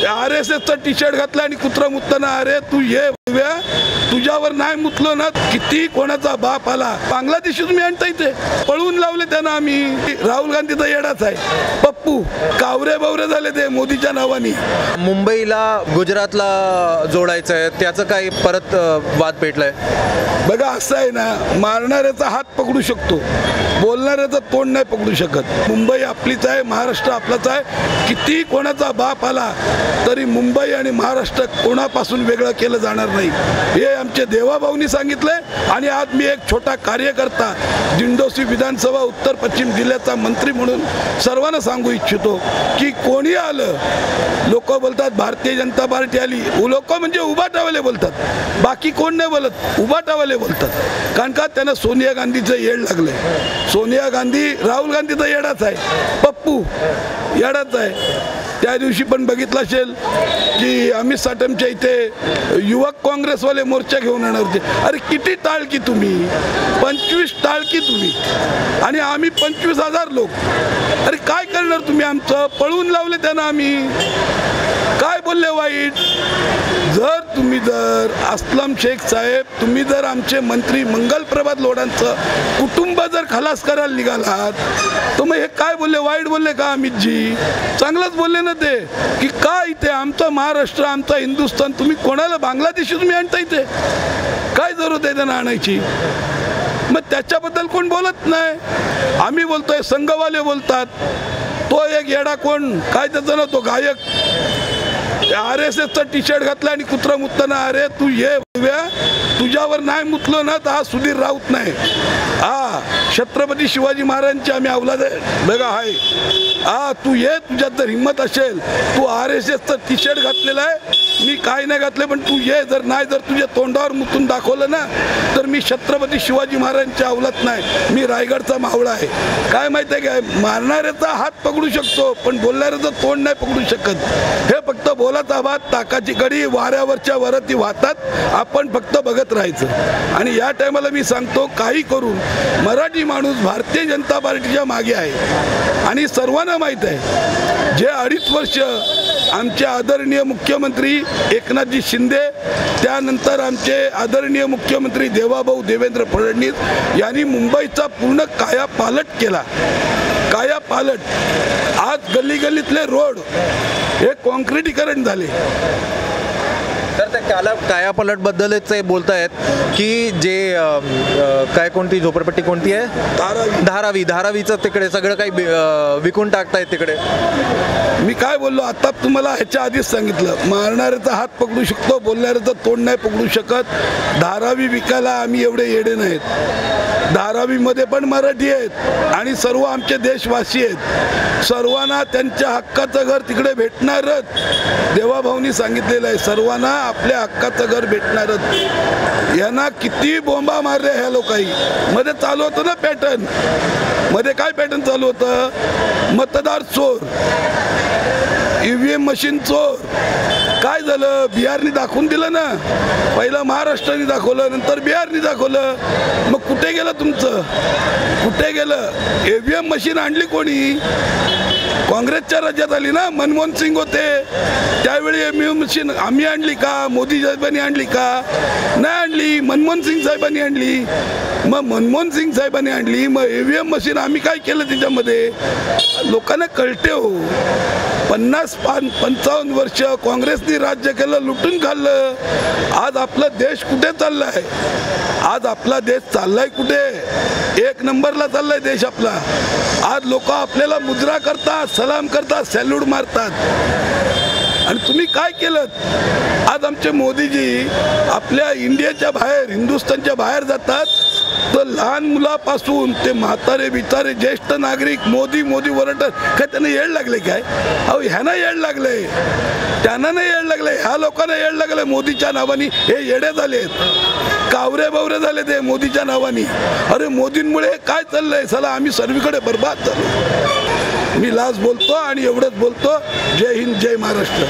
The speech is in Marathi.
RSSचा टी शर्ट घातला आणि कुत्रा मुतताना अरे तू ये तुझ्यावर नाही मुतलो ना किती कोणाचा बाप आला बांगलादेशी तुम्ही आणता इथे पळून लावले त्यांना आम्ही राहुल गांधीचा येडाच आहे पप्पू कावरे बावरे झाले ते मोदीच्या नावाने मुंबईला गुजरातला जोडायचं आहे त्याचं काही परत वाद पेटलाय बघा असं आहे ना मारणाऱ्याचा हात पकडू शकतो बोलणाऱ्याचं तोंड नाही पकडू शकत मुंबई आपलीच आहे महाराष्ट्र आपलाच आहे किती कोणाचा बाप आला तरी मुंबई आणि महाराष्ट्र कोणापासून वेगळं केलं जाणार नाही हे आमचे देवाभाऊंनी सांगितलंय आणि आज मी एक छोटा कार्यकर्ता दिंडोसी विधानसभा उत्तर पश्चिम जिल्ह्याचा मंत्री म्हणून सर्वांना सांगू इच्छितो की कोणी आलं लोक बोलतात भारतीय जनता पार्टी आली लोक म्हणजे उभाटावाले बोलतात बाकी कोण नाही बोलत उभाटावाले बोलतात कारण का त्यांना सोनिया गांधीचं येड लागलंय सोनिया गांधी राहुल गांधीचा येडाच आहे पप्पू येडाच आहे त्या दिवशी पण बघितलं असेल की अमित साटमच्या इथे युवक काँग्रेसवाले मोर्चा घेऊन येणार होते अरे किती टाळकी तुम्ही 25 टाळकी तुम्ही आणि आम्ही 25,000 लोक अरे काय करणार तुम्ही आमचं पळून लावले त्यांना आम्ही काय बोलले वाईट जर अस्लम शेख साहेब तुम्ही जर आमचे मंत्री मंगल प्रभात लोढांचं कुटुंब जर खलास करायला निघालात तर मग हे काय बोलले वाईट बोलले का अमितजी चांगलंच बोलले ना ते की काय इथे आमचं महाराष्ट्र आमचा हिंदुस्थान तुम्ही कोणाला बांगलादेशी तुम्ही आणता इथे काय जरूरत आहे त्यांना आणायची मग त्याच्याबद्दल कोण बोलत नाही आम्ही बोलतोय संघवाले बोलतात तो एक येडा कोण काय त्याचं ना तो गायक RSSचा टी शर्ट घातला आणि कुत्रा मुतताना अरे तू ये तुझ्यावर नाही मुतलो ना तर हा सुधीर राऊत नाही हा छत्रपती शिवाजी महाराजांचे आम्ही अवलाद आहे बघा हाय हा तू ये तुझ्यात जर हिंमत असेल तू RSSचा टी शर्ट घातलेला आहे मी काय नाही घातले पण तू ये जर नाही जर तुझ्या तोंडावर मुतून दाखवलं ना तर मी छत्रपती शिवाजी महाराजांच्या अवलाद नाही मी रायगडचा मावळा आहे काय माहिती आहे काय मारणाऱ्याचा हात पकडू शकतो पण बोलणाऱ्याचं तोंड नाही पकडू शकत हे फक्त बोलाचा भात ताकाची कडी वाऱ्यावरच्या वरती वाहतात आपण फक्त बघत राहायचं आणि या टायमाला मी सांगतो काही करून मराठी माणूस भारतीय जनता पार्टीच्या मागे आहे आणि सर्वांना माहीत आहे जे 2.5 वर्ष आमचे आदरणीय मुख्यमंत्री एकनाथजी शिंदे त्यानंतर आमचे आदरणीय मुख्यमंत्री देवाभाऊ देवेंद्र फडणवीस यांनी मुंबईचा पूर्ण कायापालट केला कायापालट आज गल्ली गल्लीतले रोड हे कॉन्क्रिटीकरण झाले तर त्या कायापालट बद्दलच बोलतायत की जे काय कोणती झोपडपट्टी कोणती आहे धारावीचं तिकडे सगळं काही विकून टाकतायत तिकडे मी काय बोललो आता तुम्हाला ह्याच्या आधीच सांगितलं मारणाऱ्याचा हात पकडू शकतो बोलणाऱ्याचं तोंड नाही पकडू शकत धारावी विकायला आम्ही एवढे येडे नाहीत धारावीमध्ये पण मराठी आहेत आणि सर्व आमचे देशवासी आहेत सर्वांना त्यांच्या हक्काचं घर तिकडे भेटणारच देवाभाऊंनी सांगितलेलं आहे सर्वांना आपल्या हक्काचं घर भेटणारच यांना किती बोंबा मारले ह्या लोकांनी मध्ये चालू होतं ना पॅटर्न मध्ये काय पॅटर्न चालू होतं मतदार चोर EVM मशीन चोर काय झालं बिहारनी दाखवून दिलं ना पहिलं महाराष्ट्राने दाखवलं नंतर बिहारनी दाखवलं मग कुठे गेलं तुमचं कुठे गेलं EVM मशीन आणली कोणी काँग्रेसच्या राज्यात आली ना मनमोहन सिंग होते त्यावेळी EVM मशीन आम्ही आणली का मोदी साहेबांनी आणली का नाही आणली मनमोहन सिंग साहेबांनी आणली मग मनमोहन सिंग साहेबांनी आणली मग EVM मशीन आम्ही काय केलं त्याच्यामध्ये लोकांना कळते हो 50-55 वर्ष काँग्रेसनी राज्य केलं लुटून खाल्लं आज आपला देश कुठे चाललाय आज आपला देश चाललाय कुठे 1 नंबरला चाललाय देश आपला आज लोक आपल्याला मुजरा करतात सलाम करतात सॅल्यूट मारतात आणि तुम्ही काय केलं आज आमचे मोदीजी आपल्या इंडियाच्या बाहेर हिंदुस्थानच्या बाहेर जातात तर लहान मुलापासून ते म्हातारे बितारे ज्येष्ठ नागरिक मोदी मोदी वरटत काय त्यांना येड लागले काय अहो ह्यांना येड लागले त्यांना नाही येड लागले ह्या लोकांना येड लागले मोदीच्या नावानी हे येडे झालेत कावरे बावरे झाले ते मोदीच्या नावानी अरे मोदींमुळे काय चाललंय चला आम्ही सर्वीकडे बर्बाद झालो मी लास्ट बोलतो आणि एवढंच बोलतो जय हिंद जय महाराष्ट्र